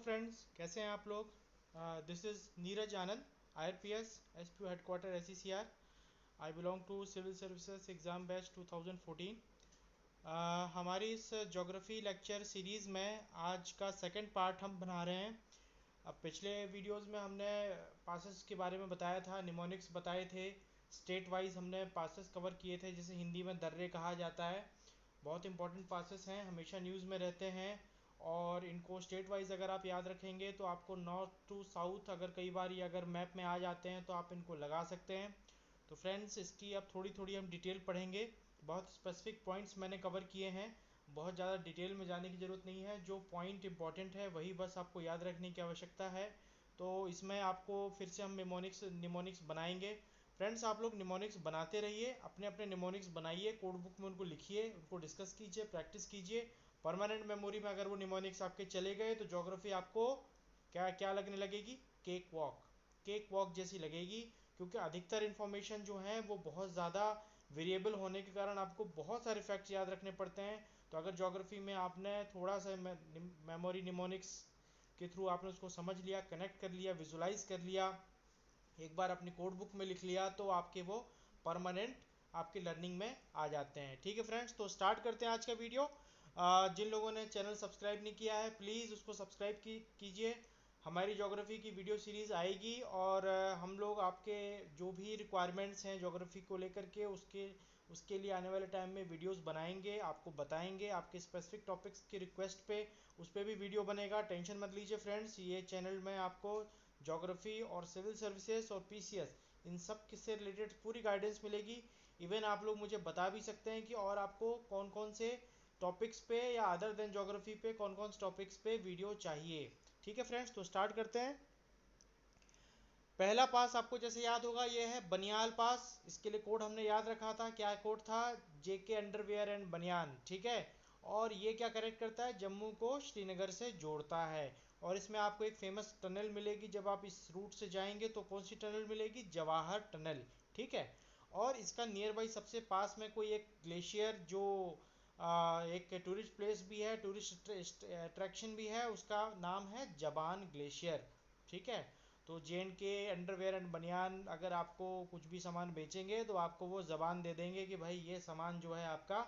Friends, कैसे हैं आप लोग। This is Neeraj Anand, IRPS SPO headquarter SECR। I belong to civil services exam batch 2014। हमारी इस ज्योग्राफी लेक्चर सीरीज़ में आज का सेकंड पार्ट हम बना रहे हैं। अब पिछले वीडियोस में हमने पासेस के बारे में बताया था, निमोनिक्स बताए थे, स्टेट वाइज हमने पासेस कवर किए थे जिसे हिंदी में दर्रे कहा जाता है। बहुत इंपॉर्टेंट पासेस हैं, हमेशा न्यूज़ में रहते हैं और इनको स्टेट वाइज अगर आप याद रखेंगे तो आपको नॉर्थ टू साउथ अगर कई बार ये अगर मैप में आ जाते हैं तो आप इनको लगा सकते हैं। तो फ्रेंड्स, इसकी अब थोड़ी थोड़ी हम डिटेल पढ़ेंगे। बहुत स्पेसिफिक पॉइंट्स मैंने कवर किए हैं, बहुत ज़्यादा डिटेल में जाने की ज़रूरत नहीं है। जो पॉइंट इंपॉर्टेंट है वही बस आपको याद रखने की आवश्यकता है। तो इसमें आपको फिर से हम निमोनिक्स बनाएंगे। फ्रेंड्स, आप लोग निमोनिक्स बनाते रहिए, अपने अपने निमोनिक्स बनाइए, कोड बुक में उनको लिखिए, उनको डिस्कस कीजिए, प्रैक्टिस कीजिए। परमानेंट मेमोरी में अगर वो निमोनिक्स आपके चले गए तो ज्योग्राफी आपको क्या क्या लगने लगेगी, केक वॉक जैसी लगेगी। क्योंकि अधिकतर इन्फॉर्मेशन जो है वो बहुत ज़्यादा वेरिएबल होने के कारण आपको बहुत सारे फैक्ट्स याद रखने पड़ते हैं। तो अगर ज्योग्राफी में आपने थोड़ा सा मेमोरी निमोनिक्स के थ्रू आपने उसको समझ लिया, कनेक्ट कर लिया, विजुलाइज कर लिया, एक बार अपनी कोड बुक में लिख लिया, तो आपके वो परमानेंट आपके लर्निंग में आ जाते हैं। ठीक है फ्रेंड्स, तो स्टार्ट करते हैं आज का वीडियो। जिन लोगों ने चैनल सब्सक्राइब नहीं किया है प्लीज़ उसको सब्सक्राइब कीजिए। हमारी ज्योग्राफी की वीडियो सीरीज़ आएगी और हम लोग आपके जो भी रिक्वायरमेंट्स हैं ज्योग्राफी को लेकर के उसके लिए आने वाले टाइम में वीडियोस बनाएंगे, आपको बताएंगे। आपके स्पेसिफिक टॉपिक्स की रिक्वेस्ट पे उस पर भी वीडियो बनेगा, टेंशन मत लीजिए फ्रेंड्स। ये चैनल में आपको ज्योग्राफी और सिविल सर्विसेज और PCS इन सब से रिलेटेड पूरी गाइडेंस मिलेगी। इवन आप लोग मुझे बता भी सकते हैं कि और आपको कौन कौन से टॉपिक्स पे या अदर देन ज्योग्राफी पे कौन कौन से टॉपिक्स पे वीडियो चाहिए। ठीक है फ्रेंड्स, तो स्टार्ट करते हैं। पहला पास आपको जैसे याद होगा ये है बनियाल पास। इसके लिए कोड हमने याद रखा था, क्या कोड था, JK अंडरवियर एंड बनियान। ठीक है, और ये क्या कनेक्ट करता है, जम्मू को श्रीनगर से जोड़ता है। और इसमें आपको एक फेमस टनल मिलेगी, जब आप इस रूट से जाएंगे तो कौन सी टनल मिलेगी, जवाहर टनल। ठीक है, और इसका नियर बाई सबसे पास में कोई एक ग्लेशियर जो एक टूरिस्ट प्लेस भी है, टूरिस्ट अट्रैक्शन भी है, उसका नाम है जबान ग्लेशियर। ठीक है, तो JNK अंडरवेयर एंड बनियान अगर आपको कुछ भी सामान बेचेंगे तो आपको वो ज़बान दे देंगे कि भाई ये सामान जो है आपका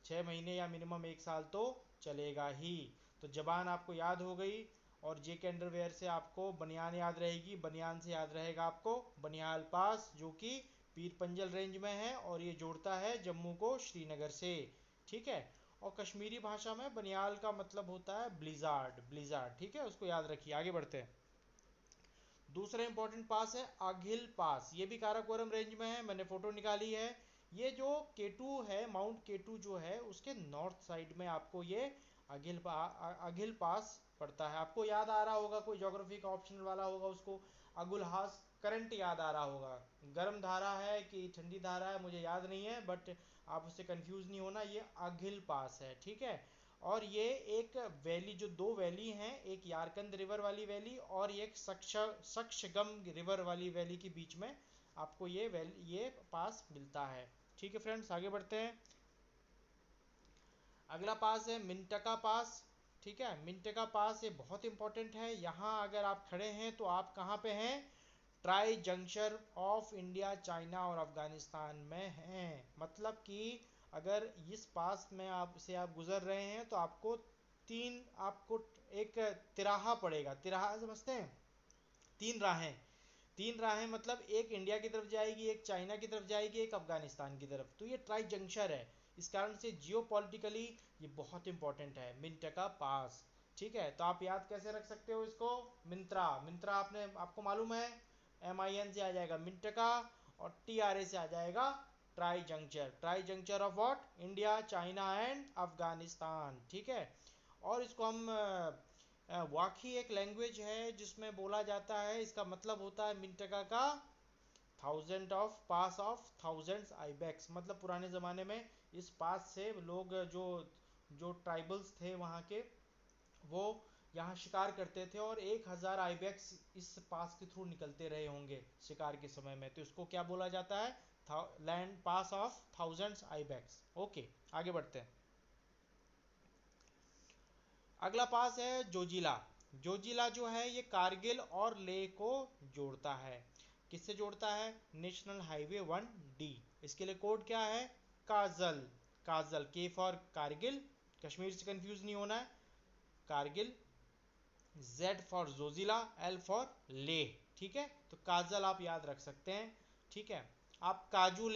6 महीने या मिनिमम 1 साल तो चलेगा ही। तो ज़बान आपको याद हो गई, और JK अंडरवेयर से आपको बनियान याद रहेगी, बनियान से याद रहेगा आपको बनियाल पास, जो कि पीर पंजल रेंज में है और ये जोड़ता है जम्मू को श्रीनगर से। ठीक है, और कश्मीरी भाषा में बनियाल का मतलब होता है ब्लिजार्ड। ठीक है, उसको याद रखिए। आगे बढ़ते हैं। दूसरा इंपॉर्टेंट पास है आघिल पास, ये भी काराकोरम रेंज में है, मैंने फोटो निकाली है। ये जो K2 है, माउंट K2 जो है उसके नॉर्थ साइड में आपको ये आघिल पास पड़ता है। आपको याद आ रहा होगा, कोई ज्योग्राफी का ऑप्शनल वाला होगा उसको अगुलहास करंट याद आ रहा होगा। गर्म धारा है कि ठंडी धारा है मुझे याद नहीं है, बट आप उससे कंफ्यूज नहीं होना, ये आघिल पास है। ठीक है, और ये एक वैली, जो दो वैली हैं, एक यारकंद रिवर वाली वैली और एक सक्शगम रिवर वाली वैली के बीच में आपको ये पास मिलता है। ठीक है फ्रेंड्स, आगे बढ़ते हैं। अगला पास है मिंटका पास। ठीक है, मिंटका पास ये बहुत इंपॉर्टेंट है। यहाँ अगर आप खड़े हैं तो आप कहाँ पे हैं, tri junction of India, China और अफगानिस्तान में हैं। मतलब कि अगर इस पास में आप गुजर रहे हैं तो आपको एक तिराहा पड़ेगा। तिराहा समझते हैं, तीन राहें मतलब एक इंडिया की तरफ जाएगी, एक चाइना की तरफ जाएगी, एक अफगानिस्तान की तरफ। तो ये ट्राई जंक्शन है, इस कारण से जियोपॉलिटिकली ये बहुत इंपॉर्टेंट है मिंटका पास। ठीक है, तो आप याद कैसे रख सकते हो इसको, मिंत्रा आपको मालूम है, MIN से आ जाएगा मिंटका और TRA से आ जाएगा try juncture of what, India, China and Afghanistan. ठीक है, और इसको हम वाकी एक लैंग्वेज है जिसमें बोला जाता है, इसका मतलब होता है मिंटका का पास ऑफ थाउजेंड्स आइबेक्स। मतलब पुराने ज़माने में इस पास से लोग जो जो ट्राइबल्स थे वहाँ के, वो यहाँ शिकार करते थे और 1000 आइबेक्स इस पास के थ्रू निकलते रहे होंगे शिकार के समय में। तो इसको क्या बोला जाता है, land pass of thousands ibex. Okay, आगे बढ़ते हैं। अगला पास है जोजिला। जोजिला जो है ये कारगिल और लेह को जोड़ता है। किससे जोड़ता है? National highway 1D। इसके लिए कोड क्या है? काजल। काजल, के फॉर कारगिल, कश्मीर से कंफ्यूज नहीं होना है, Kargil, Z for Zoji La, L for Leh. ठीक है, तो काजल आप याद रख सकते हैं। ठीक है, आप काजू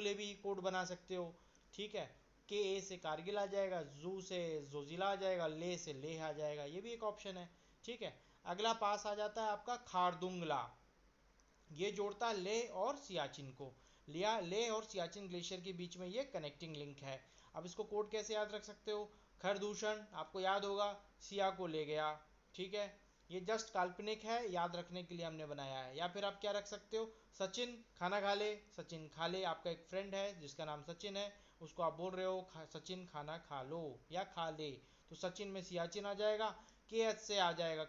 ले भी कोड बना सकते हो। ठीक है, के ए से कारगिल आ जाएगा, जू से जोजिला आ जाएगा, ले से लेह आ जाएगा, ये भी एक ऑप्शन है। ठीक है, अगला पास आ जाता है आपका खारदुंगला। ये जोड़ता है लेह और सियाचिन को। लेह और सियाचिन ग्लेशियर के बीच में ये कनेक्टिंग लिंक है। अब इसको कोड कैसे याद रख सकते हो? खरदूषण आपको याद होगा, सिया को ले गया। ठीक है, ये जस्ट काल्पनिक है, याद रखने के लिए हमने बनाया है। या फिर आप क्या रख सकते हो? सचिन खाना खा ले, सचिन खा ले, आपका एक फ्रेंड है जिसका नाम सचिन है, उसको आप बोल रहे हो सचिन खाना खा लो या खा ले, तो सचिन में सियाचिन आ जाएगा, के एच से आ जाएगा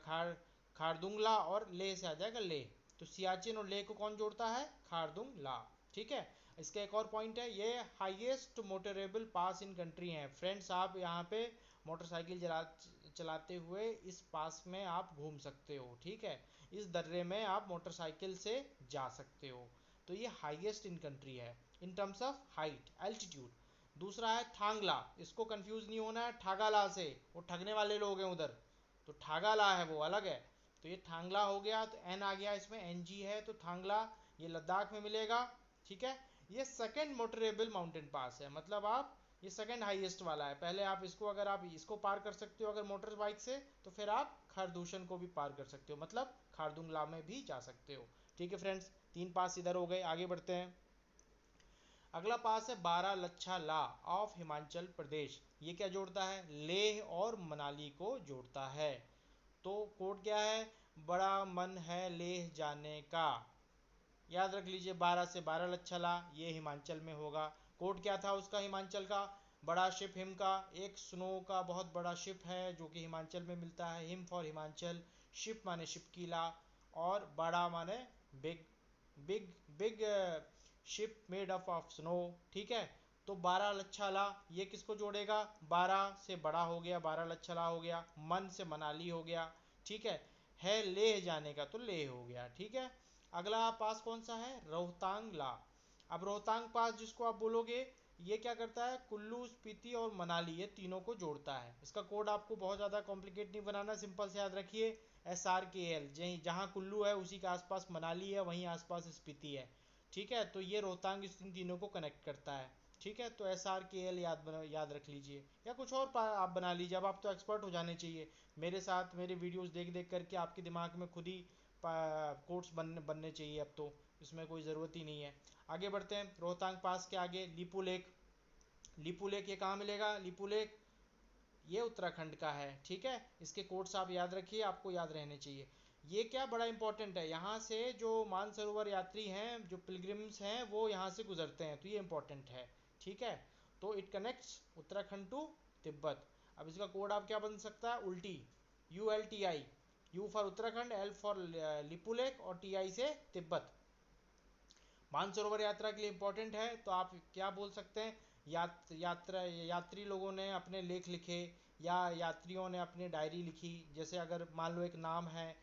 खारदुंगला, और ले से आ जाएगा ले। तो सियाचिन और लेह को कौन जोड़ता है? खारदुंगला। ठीक है, इसका एक और पॉइंट है, ये highest motorable pass in country है। फ्रेंड्स, आप यहाँ पे मोटरसाइकिल चलाते हुए इस पास में आप घूम सकते हो। ठीक है, इस दर्रे में आप मोटरसाइकिल से जा सकते हो। तो ये हाईएस्ट इन कंट्री है in terms of height, altitude. दूसरा है थांगला, इसको कंफ्यूज नहीं होना है ठागाला से, वो ठगने वाले लोग हैं उधर, तो ठागाला है वो अलग है। तो ये थांगला हो गया, तो एन आ गया इसमें, एन जी है, तो थांगला ये लद्दाख में मिलेगा। ठीक है, ये सेकंड मोटरेबल माउंटेन पास है, मतलब आप ये सेकंड हाईएस्ट वाला है। पहले आप इसको, अगर आप इसको पार कर सकते हो अगर मोटर बाइक से, तो फिर आप खारदूषण को भी पार कर सकते हो, मतलब खारदुंगला में भी जा सकते हो। ठीक है फ्रेंड्स, 3 पास इधर हो गए, आगे बढ़ते हैं। अगला पास है बारालाचा ऑफ हिमाचल प्रदेश। ये क्या जोड़ता है? लेह और मनाली को जोड़ता है। तो कोड क्या है? बड़ा मन है लेह जाने का। याद रख लीजिए, 12 से बारालाचा, ये हिमाचल में होगा। कोड क्या था उसका हिमाचल का? बड़ा शिप हिम का, एक स्नो का बहुत बड़ा शिप है जो कि हिमाचल में मिलता है, हिम फॉर हिमाचल, शिप माने शिपकीला, और बड़ा माने big, big big ship made up of snow. ठीक है, तो बारालाचा ये किसको जोड़ेगा? 12 से बड़ा हो गया, बारालाचा हो गया, मन से मनाली हो गया। ठीक है लेह जाने का, तो लेह हो गया। ठीक है, अगला पास कौन सा है? रोहतांग ला। अब रोहतांग पास जिसको आप बोलोगे, ये क्या करता है? कुल्लू, स्पीति और मनाली, ये तीनों को जोड़ता है। इसका कोड आपको बहुत ज़्यादा कॉम्प्लिकेट नहीं बनाना, सिंपल से याद रखिए, SRKL। जहाँ कुल्लू है उसी के आसपास मनाली है, वहीं आसपास स्पीति है। ठीक है, तो ये रोहतांग इन तीनों को कनेक्ट करता है। ठीक है, तो SRKL याद रख लीजिए, या कुछ और आप बना लीजिए। अब आप तो एक्सपर्ट हो जाने चाहिए, मेरे साथ मेरे वीडियोस देख देख करके आपके दिमाग में खुद ही कोड्स बनने चाहिए। अब तो इसमें कोई ज़रूरत ही नहीं है। आगे बढ़ते हैं, रोहतांग पास के आगे लीपू लेक। लीपू लेक ये कहाँ मिलेगा? लीपू लेक ये उत्तराखंड का है। ठीक है, इसके कोड्स आप याद रखिए, आपको याद रहने चाहिए। ये क्या बड़ा इंपॉर्टेंट है, यहाँ से जो मानसरोवर यात्री हैं, जो पिलग्रिम्स हैं, वो यहाँ से गुजरते हैं, तो ये इंपॉर्टेंट है। ठीक है, तो it connects Uttarakhand to Tibet. अब इसका कोड आप क्या बन सकता है? उल्टी, ULTI, you for Uttarakhand, L for Lipulekh, और TI से तिब्बत। मानसरोवर यात्रा के लिए इंपॉर्टेंट है, तो आप क्या बोल सकते हैं? यात्री लोगों ने अपने लेख लिखे, या यात्रियों ने अपनी डायरी लिखी। जैसे अगर मान लो एक नाम है,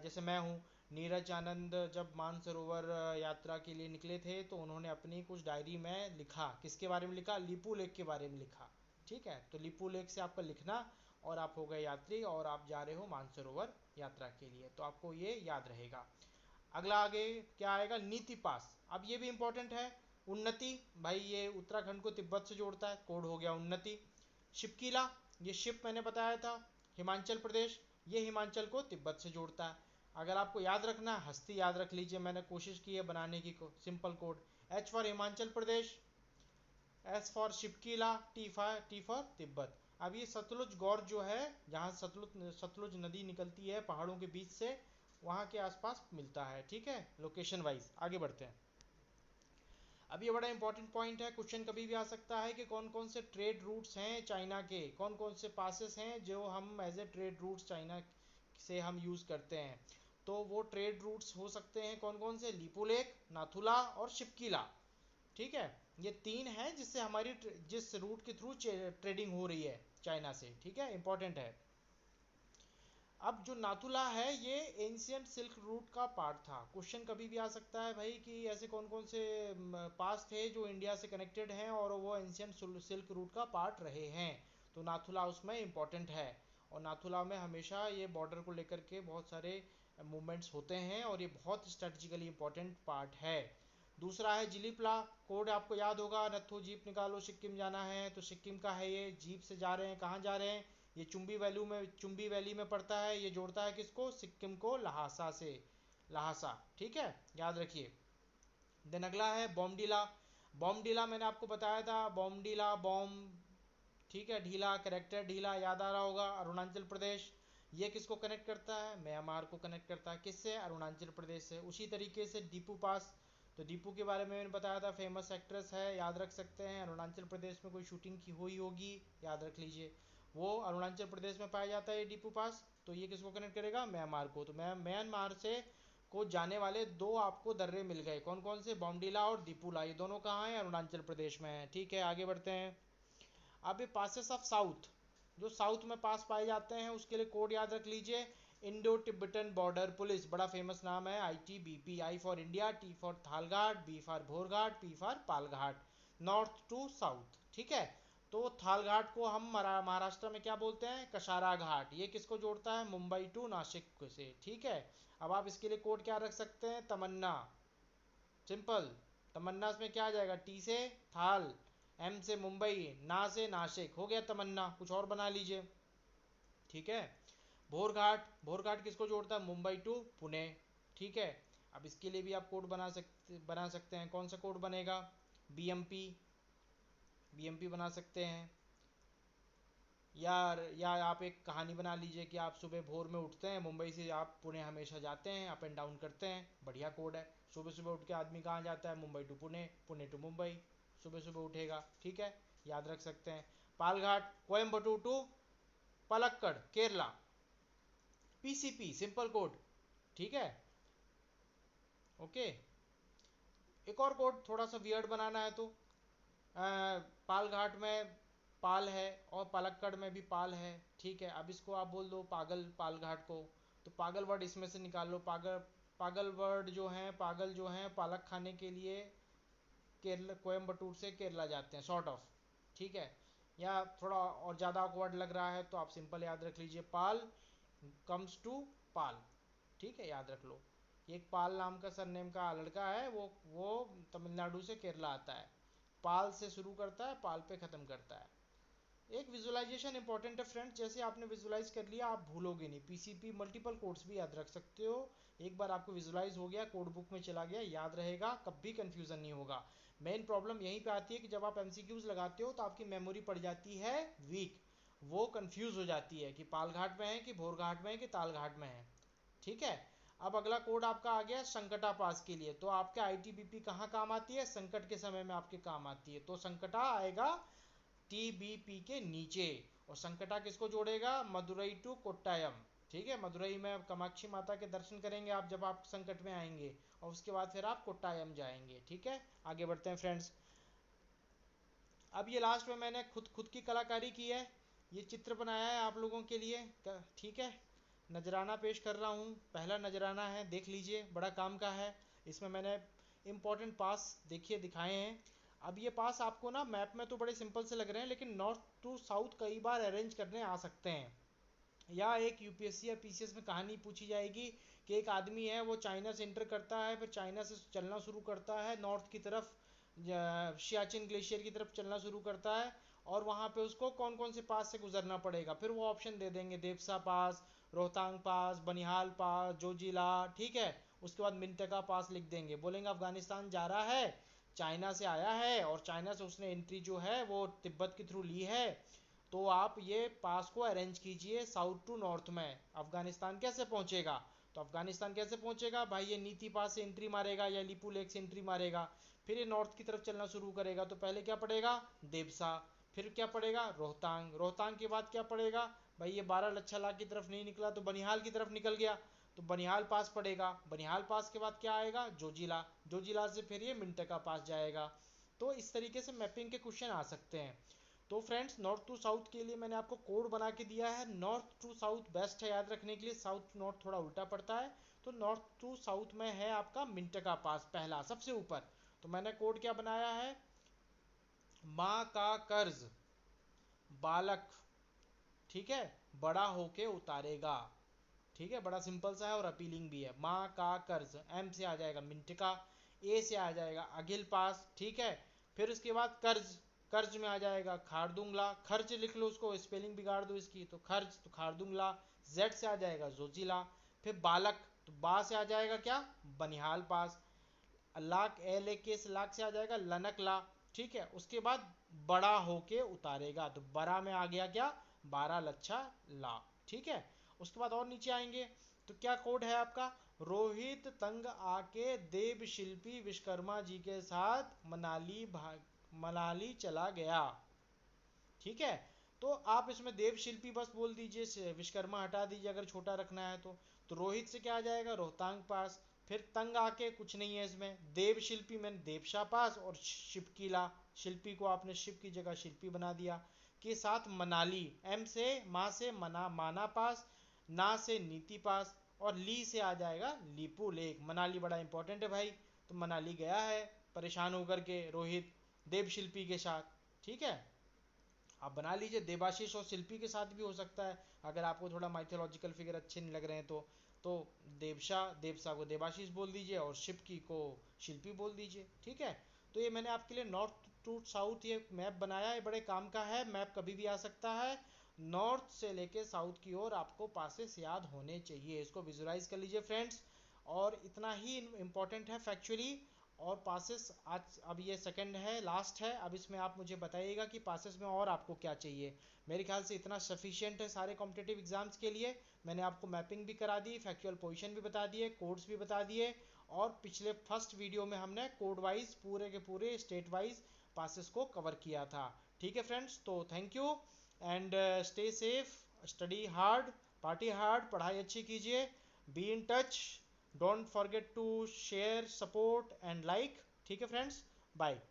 जैसे मैं हूँ नीरज आनंद, जब मानसरोवर यात्रा के लिए निकले थे, तो उन्होंने अपनी कुछ डायरी में लिखा। किसके बारे में लिखा? लिपू लेक के बारे में लिखा। ठीक है, तो लिपू लेक से आपका लिखना, और आप हो गए यात्री, और आप जा रहे हो मानसरोवर यात्रा के लिए, तो आपको ये याद रहेगा। अगला आगे क्या आएगा? नीति पास। अब ये भी इंपॉर्टेंट है। उन्नति, भाई ये उत्तराखंड को तिब्बत से जोड़ता है, कोड हो गया उन्नति। शिपकीला, ये शिप मैंने बताया था, हिमाचल प्रदेश, ये हिमाचल को तिब्बत से जोड़ता है। अगर आपको याद रखना है, हस्ती याद रख लीजिए, मैंने कोशिश की है बनाने की simple code. H for Himachal Pradesh, S for Shipki La, T for Tibet. अब ये सतलुज गौर जो है, जहाँ सतलुज नदी निकलती है पहाड़ों के बीच से, वहाँ के आसपास मिलता है। ठीक है, लोकेशन वाइज। आगे बढ़ते हैं। अब ये बड़ा इंपॉर्टेंट पॉइंट है, क्वेश्चन कभी भी आ सकता है कि कौन कौन से ट्रेड रूट्स हैं चाइना के, कौन कौन से पासेस हैं जो हम as a trade routes China से हम यूज़ करते हैं। तो वो ट्रेड रूट्स हो सकते हैं कौन कौन से? लिपुलेक, नाथुला और शिपकीला। ठीक है, ये 3 हैं जिससे हमारी जिस रूट के थ्रू ट्रेडिंग हो रही है चाइना से। ठीक है, इंपॉर्टेंट है। अब जो नाथुला है ये एंशियंट सिल्क रूट का पार्ट था। क्वेश्चन कभी भी आ सकता है भाई कि ऐसे कौन कौन से पास थे जो इंडिया से कनेक्टेड हैं और वो एंशियंट सिल्क रूट का पार्ट रहे हैं, तो नाथुला उसमें इंपॉर्टेंट है। और नाथुला में हमेशा ये बॉर्डर को लेकर के बहुत सारे मूवमेंट्स होते हैं और ये बहुत स्ट्रेटजिकली इंपॉर्टेंट पार्ट है। दूसरा है जिलीपला कोड, आपको याद होगा, नत्थो जीप निकालो सिक्किम जाना है, तो सिक्किम का है ये, जीप से जा रहे हैं, कहाँ जा रहे हैं, ये चुंबी वैली में पड़ता है, ये जोड़ता है किसको, सिक्किम को लहासा से, लहासा, ठीक है, याद रखिए। देन अगला है बॉमडीला। बॉमडीला मैंने आपको बताया था, बॉमडीला बॉम्ब, ठीक है, ढीला करेक्टर ढीला, याद आ रहा होगा, अरुणाचल प्रदेश। ये किसको कनेक्ट करता है, म्यांमार को कनेक्ट करता है, किससे, अरुणाचल प्रदेश से। उसी तरीके से दीपू पास, तो दीपू के बारे में मैंने बताया था, फेमस एक्ट्रेस है, याद रख सकते हैं, अरुणाचल प्रदेश में कोई शूटिंग की हुई होगी, याद रख लीजिए, वो अरुणाचल प्रदेश में पाया जाता है ये दीपू पास। तो ये किसको कनेक्ट करेगा, म्यांमार को। तो म्यांमार से को जाने वाले दो आपको दर्रे मिल गए, कौन कौन से, बॉमडीला और दीपूला, ये दोनों कहाँ हैं, अरुणाचल प्रदेश में है, ठीक है, आगे बढ़ते हैं। अब ये पासेस ऑफ साउथ, जो साउथ में पास पाए जाते हैं उसके लिए कोड याद रख लीजिए, इंडो तिब्बतन बॉर्डर पुलिस, बड़ा फेमस नाम है, ITBP, I for India, T for Thalghat, B for Bhorghat, P for Palghat, north to south, ठीक है। तो थालघाट को हम महाराष्ट्र में क्या बोलते हैं, कशारा घाट, ये किसको जोड़ता है, मुंबई टू नासिक से, ठीक है। अब आप इसके लिए कोड क्या रख सकते हैं, तमन्ना, सिंपल, तमन्ना में क्या आ जाएगा, T से थाल, M से मुंबई, ना से नासिक, हो गया तमन्ना, कुछ और बना लीजिए, ठीक है। भोरघाट, भोरघाट किसको जोड़ता है, मुंबई टू पुणे, ठीक है। अब इसके लिए भी आप कोड बना सकते हैं, कौन सा कोड बनेगा, BMP, BMP बना सकते हैं। यार या आप एक कहानी बना लीजिए कि आप सुबह भोर में उठते हैं, मुंबई से आप पुणे हमेशा जाते हैं, अप एंड डाउन करते हैं, बढ़िया कोड है। सुबह सुबह उठ के आदमी कहाँ जाता है, मुंबई टू पुणे, पुणे टू मुंबई, सुबह सुबह उठेगा, ठीक है, याद रख सकते हैं। Palghat, Coimbatore to Palakkad, Kerala, PCP, simple code, ठीक है, ओके। एक और कोड थोड़ा सा वियर्ड बनाना है तो पालघाट में पाल है और पलक्कड़ में भी पाल है, ठीक है। अब इसको आप बोल दो पागल, पालघाट को, तो पागल वर्ड इसमें से निकाल लो, पागल, पागल वर्ड जो हैं, पागल जो हैं पालक खाने के लिए केरला, कोयम्बटूर से केरला जाते हैं, सॉर्ट ऑफ, ठीक है। या थोड़ा और ज़्यादा ऑकवर्ड लग रहा है तो आप सिंपल याद रख लीजिए, पाल कम्स टू पाल, ठीक है, याद रख लो। एक पाल नाम का सरनेम का लड़का है, वो तमिलनाडु से केरला आता है, पाल से शुरू करता है, पाल पे ख़त्म करता है। एक विजुअलाइजेशन इंपॉर्टेंट है फ्रेंड्स, जैसे आपने विजुअलाइज कर लिया आप भूलोगे नहीं, PCP मल्टीपल कोड्स भी याद रख सकते हो, एक बार आपको विजुअलाइज हो गया, कोड बुक में चला गया, याद रहेगा, कभी कंफ्यूजन नहीं होगा। मेन प्रॉब्लम यहीं पे आती है कि जब आप MCQs लगाते हो तो आपकी मेमोरी पड़ जाती है वीक, वो कंफ्यूज हो जाती है कि पालघाट में है कि भोरघाट में है कि तालघाट में है, ठीक है। अब अगला कोड आपका आ गया संकटा पास के लिए, तो आपके ITBP कहाँ काम आती है, संकट के समय में आपके काम आती है, तो संकटा आएगा TBP के नीचे। और संकटा किसको जोड़ेगा, मदुरई टू कोट्टायम, ठीक है, मदुरई में कामाक्षी माता के दर्शन करेंगे आप जब आप संकट में आएंगे, और उसके बाद फिर आप कोट्टायम जाएंगे, ठीक है। आगे बढ़ते हैं फ्रेंड्स। अब ये लास्ट में मैंने खुद खुद की कलाकारी की है, ये चित्र बनाया है आप लोगों के लिए, ठीक है, नजराना पेश कर रहा हूँ, पहला नजराना है, देख लीजिए, बड़ा काम का है। इसमें मैंने इम्पोर्टेंट पास देखिए दिखाए हैं। अब ये पास आपको ना मैप में तो बड़े सिंपल से लग रहे हैं, लेकिन नॉर्थ टू साउथ कई बार अरेंज करने आ सकते हैं। या एक UPSC या PCS में कहानी पूछी जाएगी कि एक आदमी है, वो चाइना से इंटर करता है, फिर चाइना से चलना शुरू करता है नॉर्थ की तरफ, सियाचिन ग्लेशियर की तरफ चलना शुरू करता है, और वहाँ पे उसको कौन कौन से पास से गुजरना पड़ेगा, फिर वो ऑप्शन दे देंगे, देवसा पास, रोहतांग पास, बनिहाल पास, जोजिला, ठीक है। उसके बाद मिंटका पास लिख देंगे, बोलेंगे अफगानिस्तान जा रहा है, चाइना से आया है और चाइना से उसने एंट्री जो है वो तिब्बत के थ्रू ली है, तो आप ये पास को अरेंज कीजिए साउथ टू नॉर्थ में। अफगानिस्तान कैसे पहुंचेगा, तो अफगानिस्तान कैसे पहुंचेगा भाई, ये नीति पास से एंट्री मारेगा या लिपू लेक से एंट्री मारेगा, फिर ये नॉर्थ की तरफ चलना शुरू करेगा, तो पहले क्या पड़ेगा, देवसा, फिर क्या पड़ेगा, रोहतांग, रोहतांग के बाद क्या पड़ेगा भाई, ये 12 लच्छा की तरफ नहीं निकला तो बनिहाल की तरफ निकल गया, तो बनिहाल पास पड़ेगा, बनिहाल पास के बाद क्या आएगा, जोजिला, जोजिला से फिर ये मिंटका पास जाएगा। तो इस तरीके से मैपिंग के क्वेश्चन आ सकते हैं। तो फ्रेंड्स नॉर्थ टू साउथ के लिए मैंने आपको कोड बना के दिया है। नॉर्थ टू साउथ बेस्ट है याद रखने के लिए, साउथ टू नॉर्थ थोड़ा उल्टा पड़ता है। तो नॉर्थ टू साउथ में है आपका मिंट का पास पहला सबसे ऊपर। तो मैंने कोड क्या बनाया है, माँ का कर्ज बालक, ठीक है, बड़ा होके उतारेगा। ठीक है, बड़ा सिंपल सा है और अपीलिंग भी है। माँ का कर्ज, एम से आ जाएगा मिंट का, ए से आ जाएगा अगिल पास, ठीक है। फिर उसके बाद कर्ज, कर्ज में आ जाएगा खारदुंगला, खर्च लिख लो उसको, स्पेलिंग बिगाड़ दो इसकी, तो खर्च तो खारदुंगला। जेड से आ जाएगा जोजिला। फिर बालक, तो बा से आ जाएगा क्या, बनिहाल पास। लाख एल के से लाख से आ जाएगा लनक ला, ठीक है। उसके बाद बड़ा होके उतारेगा, तो बड़ा में आ गया क्या, बारह लच्छा ला, ठीक है। उसके बाद और नीचे आएंगे तो क्या कोड है आपका, रोहित तंग आके देव शिल्पी विश्वकर्मा जी के साथ मनाली चला गया, ठीक है। तो आप इसमें देव शिल्पी बस बोल दीजिए, विश्वकर्मा हटा दीजिए अगर छोटा रखना है तो रोहित से क्या आ जाएगा, रोहतांग पास। फिर तंग आके कुछ नहीं है इसमें, देव शिल्पी मैंने देवशा पास, और शिपकीला, शिल्पी को आपने शिप की जगह शिल्पी बना दिया, के साथ मनाली, एम से माँ से मना माना पास, ना से नीति पास, और ली से आ जाएगा लीपू लेक। मनाली बड़ा इंपॉर्टेंट है भाई, तो मनाली गया है परेशान होकर के रोहित देव शिल्पी के साथ, ठीक है। आप बना लीजिए, देवाशीष और शिल्पी के साथ भी हो सकता है, अगर आपको थोड़ा माइथोलॉजिकल फिगर अच्छे नहीं लग रहे हैं तो देवसा को देवाशीष बोल दीजिए और शिपकी को शिल्पी बोल दीजिए, ठीक है। तो ये मैंने आपके लिए नॉर्थ टू साउथ ये मैप बनाया है, बड़े काम का है, मैप कभी भी आ सकता है। नॉर्थ से लेके साउथ की ओर आपको पासेस याद होने चाहिए, इसको विजुलाइज कर लीजिए फ्रेंड्स। और इतना ही इम्पोर्टेंट है फैक्चुअली। और पासेस आज अब ये सेकंड है, लास्ट है, अब इसमें आप मुझे बताइएगा कि पासेस में और आपको क्या चाहिए। मेरे ख्याल से इतना सफिशिएंट है सारे कॉम्पिटिटिव एग्जाम्स के लिए। मैंने आपको मैपिंग भी करा दी, फैक्चुअल पोजीशन भी बता दिए, कोड्स भी बता दिए, और पिछले फर्स्ट वीडियो में हमने कोड वाइज पूरे के पूरे स्टेट वाइज पासेस को कवर किया था, ठीक है फ्रेंड्स। तो thank you and stay safe, study hard, party hard, पढ़ाई अच्छी कीजिए, be in touch, don't forget to share support and like, ठीक है फ्रेंड्स, बाय।